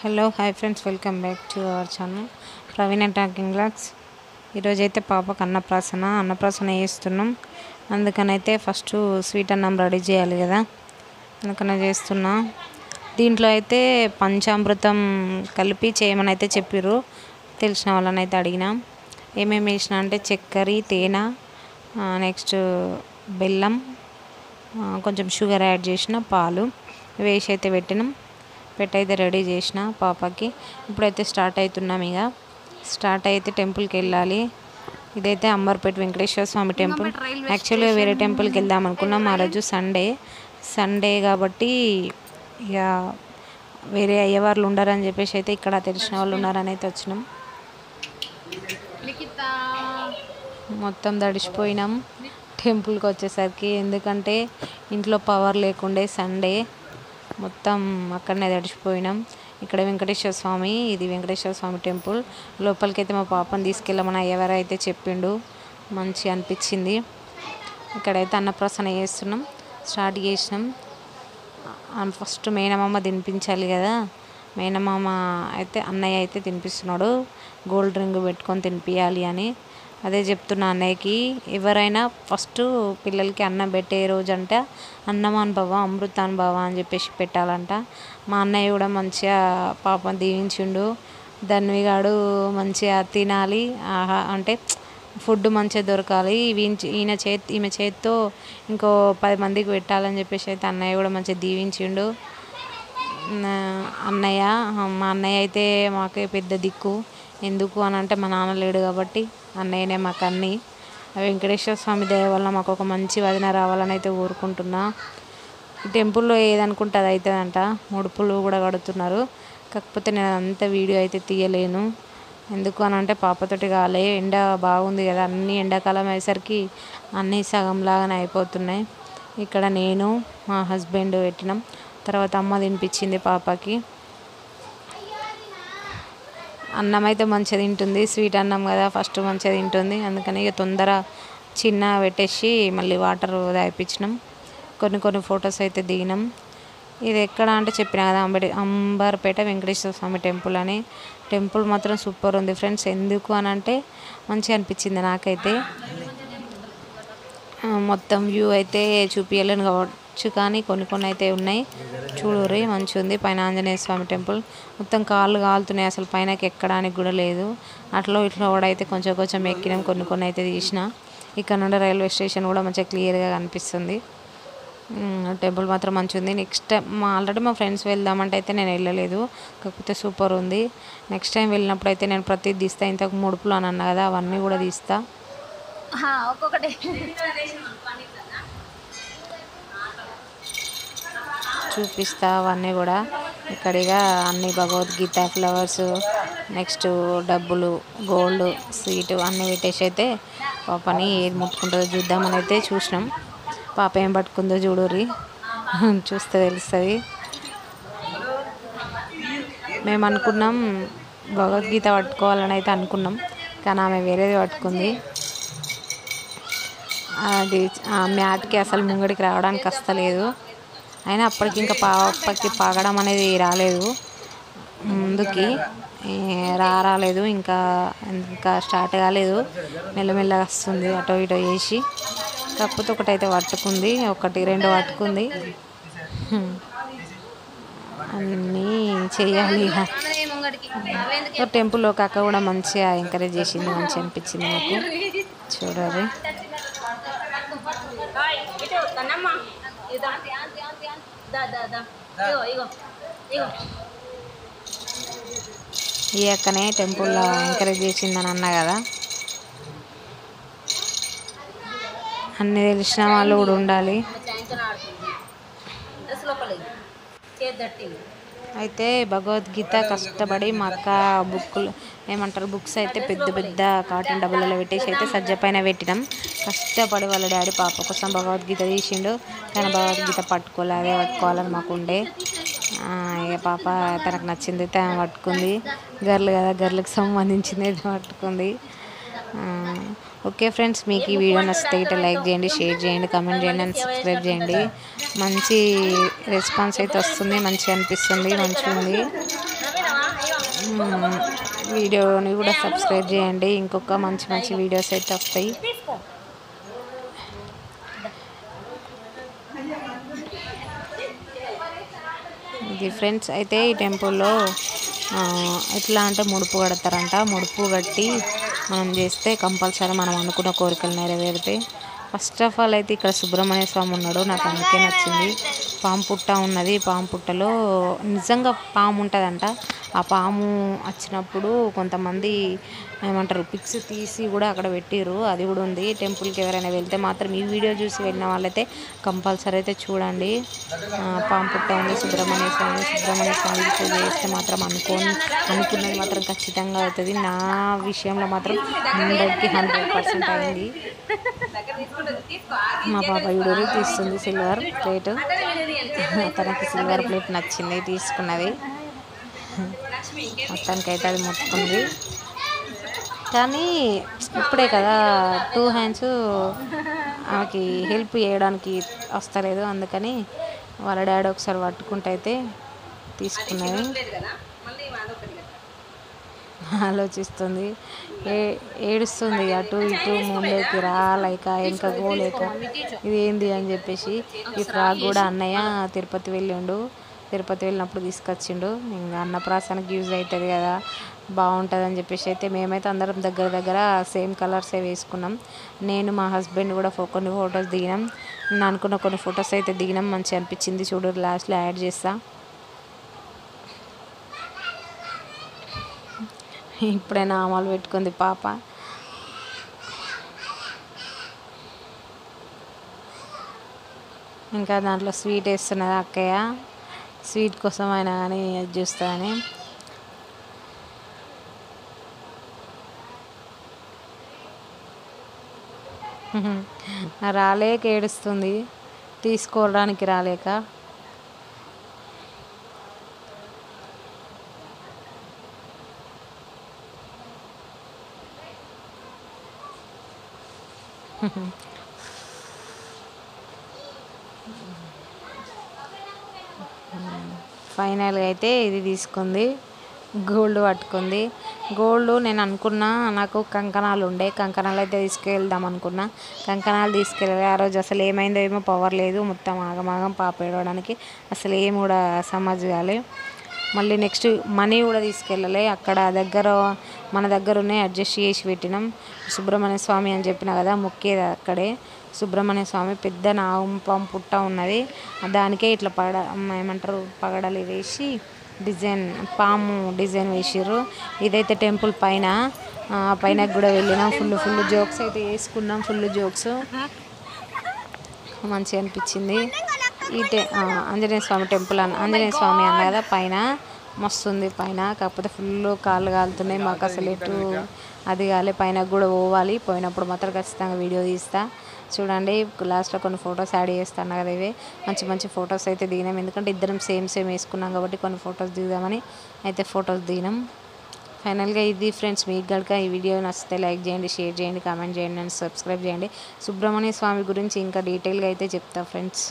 Hello hi friends, welcome back to our channel Praveena talking blogs. ఈరోజైతే పాపకు అన్నప్రాసన చేస్తున్నాం. అందుకనైతే ఫస్ట్ స్వీట్ అన్నం రెడీ చేయాలి కదా, అందుకనే చేస్తున్నా. దీంట్లో అయితే పంచామృతం కలిపి చేయమని అయితే చెప్పారు. తెలిసిన వాళ్ళని అయితే అడిగినా. ఏమేమి వేసిన అంటే చక్కెర, తేనె, నెక్స్ట్ బెల్లం, కొంచెం షుగర్ యాడ్ చేసిన, పాలు వేసి అయితే పెట్టయితే రెడీ చేసిన పాపకి. ఇప్పుడైతే స్టార్ట్ అవుతున్నాం. ఇక స్టార్ట్ అయితే టెంపుల్కి వెళ్ళాలి. ఇదైతే అంబర్పేట వెంకటేశ్వర స్వామి టెంపుల్. యాక్చువల్గా వేరే టెంపుల్కి వెళ్దాం అనుకున్నాం. ఆ రోజు సండే కాబట్టి ఇక వేరే అయ్యవార్లు ఉండరని చెప్పేసి అయితే ఇక్కడ తెలిసిన వాళ్ళు ఉన్నారని అయితే వచ్చినాం. మొత్తం తడిసిపోయినాం టెంపుల్కి వచ్చేసరికి. ఎందుకంటే ఇంట్లో పవర్ లేకుండే సండే, మొత్తం అక్కడనే తడిసిపోయినాం. ఇక్కడ వెంకటేశ్వర స్వామి, ఇది వెంకటేశ్వర స్వామి టెంపుల్. లోపలికైతే మా పాపని తీసుకెళ్ళమని అయ్యవారు అయితే చెప్పిండు. మంచిగా అనిపించింది. ఇక్కడైతే అన్నప్రాసన స్టార్ట్ చేసినాం. ఫస్ట్ మేనమామ తినిపించాలి కదా. మేనమామ అయితే అన్నయ్య అయితే తినిపిస్తున్నాడు. గోల్డ్ రింగ్ పెట్టుకొని తినిపించాలి అని అదే చెప్తున్నా అన్నయ్యకి. ఎవరైనా ఫస్ట్ పిల్లలకి అన్నం పెట్టే రోజు అంటే అన్నమాన్ భవ అమృతాన్ భవ అని చెప్పేసి పెట్టాలంట. మా అన్నయ్య కూడా మంచిగా పాపం దీవించిండు. ధన్విగాడు మంచిగా తినాలి, అంటే ఫుడ్ మంచిగా దొరకాలి, ఈమె చేతితో ఇంకో 10 మందికి పెట్టాలని చెప్పేసి అయితే అన్నయ్య కూడా మంచిగా దీవించిండు. మా అన్నయ్య అయితే మాకే పెద్ద దిక్కు. ఎందుకు అని అంటే మా నాన్న లేడు కాబట్టి అన్నయ్యనే మాకు అన్నీ. వెంకటేశ్వర స్వామి దయ వల్ల మాకు ఒక మంచి వదిన రావాలని అయితే కోరుకుంటున్నా. ఈ టెంపుల్లో ఏదనుకుంటే అది అవుతుందంట. ముడుపులు కూడా కడుతున్నారు. కాకపోతే నేను అంత వీడియో అయితే తీయలేను. ఎందుకు అని అంటే పాపతోటి కాలే. ఎండ బాగుంది కదా, అన్నీ ఎండాకాలం అయ్యేసరికి అన్నీ సగంలాగానే అయిపోతున్నాయి. ఇక్కడ నేను మా హస్బెండ్ పెట్టినాం. తర్వాత అమ్మ తినిపించింది పాపకి. అన్నం అయితే మంచిగా తింటుంది. స్వీట్ అన్నం కదా, ఫస్ట్ మంచిగా తింటుంది. అందుకని ఇక తొందర చిన్న పెట్టేసి మళ్ళీ వాటర్ తాగిపించినాం. కొన్ని ఫొటోస్ అయితే దిగినాం. ఇది ఎక్కడ అంటే చెప్పిన కదా, అంబర్పేట వెంకటేశ్వర స్వామి టెంపుల్ అని. టెంపుల్ మాత్రం సూపర్ ఉంది ఫ్రెండ్స్. ఎందుకు అని అంటే మంచిగా అనిపించింది నాకైతే. మొత్తం వ్యూ అయితే చూపించలేను కావచ్చు, కానీ కొన్ని అయితే ఉన్నాయి. చూడుర్రి, మంచిగా ఉంది. పైన ఆంజనేయ స్వామి టెంపుల్. మొత్తం కాళ్ళు కాలుతున్నాయి, అసలు పైనకి ఎక్కడానికి కూడా లేదు. అట్లా ఇట్లా కూడా అయితే కొంచెం ఎక్కినాం. కొన్ని అయితే తీసిన. ఇక్కడ నుండి రైల్వే స్టేషన్ కూడా మంచిగా క్లియర్గా కనిపిస్తుంది. టెంపుల్ మాత్రం మంచిగా ఉంది. నెక్స్ట్ టైం ఆల్రెడీ మా ఫ్రెండ్స్ వెళ్దామంటే అయితే నేను వెళ్ళలేదు, కాకపోతే సూపర్ ఉంది. నెక్స్ట్ టైం వెళ్ళినప్పుడు అయితే నేను ప్రతిదీ తీస్తా. ఇంతకు ముడుపులు అని అన్నా కదా, అవన్నీ కూడా తీస్తా. ఒక్కొక్కటి చూపిస్తా అవన్నీ కూడా. ఇక్కడిగా అన్ని భగవద్గీత, ఫ్లవర్స్, నెక్స్ట్ డబ్బులు, గోల్డ్, స్వీట్ అన్నీ పెట్టేసి అయితే పాపని ఏది ముట్టుకుంటుందో చూద్దామని అయితే చూసినాం. పాప ఏం పట్టుకుందో చూడుర్రి, చూస్తే తెలుస్తుంది. మేము అనుకున్నాం భగవద్గీత పట్టుకోవాలని అయితే అనుకున్నాం, కానీ ఆమె వేరేది పట్టుకుంది. అది ఆ మ్యాట్కి అసలు ముంగడికి రావడానికి వస్తలేదు. అయినా అప్పటికి ఇంకా పాపకి పాగడం అనేది రాలేదు, ముందుకి రాలేదు, ఇంకా స్టార్ట్ కాలేదు. మెల్లమెల్లగా వస్తుంది అటో ఇటో చేసి. కాకపోతే ఒకటైతే పట్టుకుంది, 1-2 పట్టుకుంది. అన్నీ చెయ్యాలి ఇక. టెంపుల్లో అక్క కూడా మంచిగా ఎంకరేజ్ చేసింది, మంచిగా అనిపించింది నాకు. చూడాలి. ఈ అక్కనే టెంపుల్లో ఎంకరేజ్ చేసిందని అన్నా కదా. అన్నీ తెలిసిన వాళ్ళు కూడా ఉండాలి. అయితే భగవద్గీత కష్టపడి మా అక్క బుక్స్ అయితే పెద్ద కాటన్ డబ్బులలో పెట్టేసి అయితే సజ్జ పైన పెట్టినాం. కష్టపడి వాళ్ళ డాడీ పాప కోసం భగవద్గీత తీసిండు, కానీ భగవద్గీత పట్టుకోలే. అదే పట్టుకోవాలని మాకు ఉండే. ఇక పాప తనకు నచ్చింది తను పట్టుకుంది. గర్ల్ కదా, గర్ల్కి సంబంధించింది అయితే పట్టుకుంది. ఓకే ఫ్రెండ్స్, మీకు ఈ వీడియో నచ్చితే లైక్ చేయండి, షేర్ చేయండి, కామెంట్ చేయండి అండ్ సబ్స్క్రైబ్ చేయండి. మంచి రెస్పాన్స్ అయితే వస్తుంది, మంచిగా అనిపిస్తుంది, మంచిగా ఉంది. వీడియోని కూడా సబ్స్క్రైబ్ చేయండి. ఇంకొక మంచి మంచి వీడియోస్ అయితే వస్తాయి. ఇది ఫ్రెండ్స్ అయితే ఈ టెంపుల్లో ఎట్లా అంటే ముడుపు కడతారంట. ముడుపు కట్టి మనం చేస్తే కంపల్సరీ మనం అనుకున్న కోరికలు నెరవేరుతాయి. ఫస్ట్ ఆఫ్ ఆల్ అయితే ఇక్కడ సుబ్రహ్మణ్య స్వామి ఉన్నాడు. నాకు అందుకే నచ్చింది. పాము పుట్ట ఉన్నది. పాము పుట్టలో నిజంగా పాము ఉంటుందంట. ఆ పాము వచ్చినప్పుడు కొంతమంది ఏమంటారు పిక్స్ తీసి కూడా అక్కడ పెట్టిర్రు. అది కూడా ఉంది. టెంపుల్కి ఎవరైనా వెళ్తే మాత్రం ఈ వీడియో చూసి వెళ్ళిన వాళ్ళైతే కంపల్సరీ అయితే చూడండి. పాము పుట్ట ఉంది. సుబ్రహ్మణ్య స్వామి పూజ చేస్తే మాత్రం అనుకున్నది మాత్రం ఖచ్చితంగా అవుతుంది. నా విషయంలో మాత్రం 100కి 100% అయింది. మా పాప వీడియో తీస్తుంది సిల్వర్ ప్లేట్. తనకి సిల్వర్ ప్లేట్ నచ్చింది, తీసుకున్నది. మొత్తానికైతే అది మొత్తుకుంది. కానీ ఇప్పుడే కదా 2 హ్యాండ్స్ ఆమెకి హెల్ప్ చేయడానికి వస్తలేదు. అందుకని వాళ్ళ డాడీ ఒకసారి పట్టుకుంటే అయితే తీసుకున్నది. ఆలోచిస్తుంది, ఏడుస్తుంది. అటు ఇటు ముందుకి రాలేక ఇంకా గోలేక ఇది ఏంది అని చెప్పేసి. ఈ ఫ్రాక్ కూడా అన్నయ్య తిరుపతి వెళ్ళినప్పుడు తీసుకొచ్చిండు. ఇంకా అన్నప్రాసనకి యూజ్ అవుతుంది కదా, బాగుంటుంది అని చెప్పేసి అయితే మేమైతే అందరం దగ్గర సేమ్ కలర్సే వేసుకున్నాం. నేను మా హస్బెండ్ కూడా కొన్ని ఫొటోస్ దిగినాం. నేను అనుకున్న కొన్ని ఫొటోస్ అయితే దిగినాం. మంచిగా అనిపించింది. చూడు లాస్ట్లో యాడ్ చేస్తా. ఇప్పుడే నామాలు పెట్టుకుంది పాప. ఇంకా దాంట్లో స్వీట్ వేస్తున్నది అక్కయ్య. స్వీట్ కోసం అయినా కానీ అది చూస్తానని. రాలేక ఏడుస్తుంది, తీసుకోవడానికి రాలేక. ఫైనల్గా అయితే ఇది తీసుకుంది. గోల్డ్ పట్టుకుంది. గోల్డ్ నేను అనుకున్నా, నాకు కంకణాలు ఉండే, కంకణాలు అయితే తీసుకెళ్దాం అనుకున్నా. కంకణాలు తీసుకెళ్ళాలి. ఆ రోజు అసలు ఏమైందో ఏమో పవర్ లేదు. మొత్తం ఆగమాగం పాప ఏడవడానికి అసలు ఏం కూడా సమజ్ కాలే. మళ్ళీ నెక్స్ట్ మనీ కూడా తీసుకెళ్ళలే. అక్కడ మన దగ్గర ఉన్నాయి, అడ్జస్ట్ చేసి పెట్టినాం. సుబ్రహ్మణ్య స్వామి అని చెప్పిన కదా, మొక్కేది అక్కడే. సుబ్రహ్మణ్య స్వామి పెద్ద పాము పుట్ట ఉన్నది. దానికే ఇట్లా ఏమంటారు పగడలు వేసి పాము డిజైన్ వేసిర్రు. ఇదైతే టెంపుల్ పైన కూడా వెళ్ళినాం. ఫుల్ జోక్స్ అయితే వేసుకున్నాం. ఫుల్ జోక్స్ మంచిగా అనిపించింది. ఆంజనేయ స్వామి టెంపుల్ ఆంజనేయ స్వామి అన్న కదా, పైన మస్తుంది. పైన కాకపోతే ఫుల్ కాళ్ళు కాలుతున్నాయి. మాకు అసలు ఎటు అది కాలే. పైన కూడా పోవాలి. పోయినప్పుడు మాత్రం ఖచ్చితంగా వీడియో తీస్తా. చూడండి లాస్ట్లో కొన్ని ఫొటోస్ యాడ్ చేస్తాను కదా. ఇవే మంచి ఫొటోస్ అయితే దిగినాం. ఎందుకంటే ఇద్దరం సేమ్ వేసుకున్నాం కాబట్టి కొన్ని ఫొటోస్ దిగుదామని అయితే ఫొటోస్ దిగినాం. ఫైనల్గా ఇది ఫ్రెండ్స్. మీకు కనుక ఈ వీడియో నచ్చితే లైక్ చేయండి, షేర్ చేయండి, కామెంట్ చేయండి అండ్ సబ్స్క్రైబ్ చేయండి. సుబ్రహ్మణ్య స్వామి గురించి ఇంకా డీటెయిల్గా అయితే చెప్తా ఫ్రెండ్స్.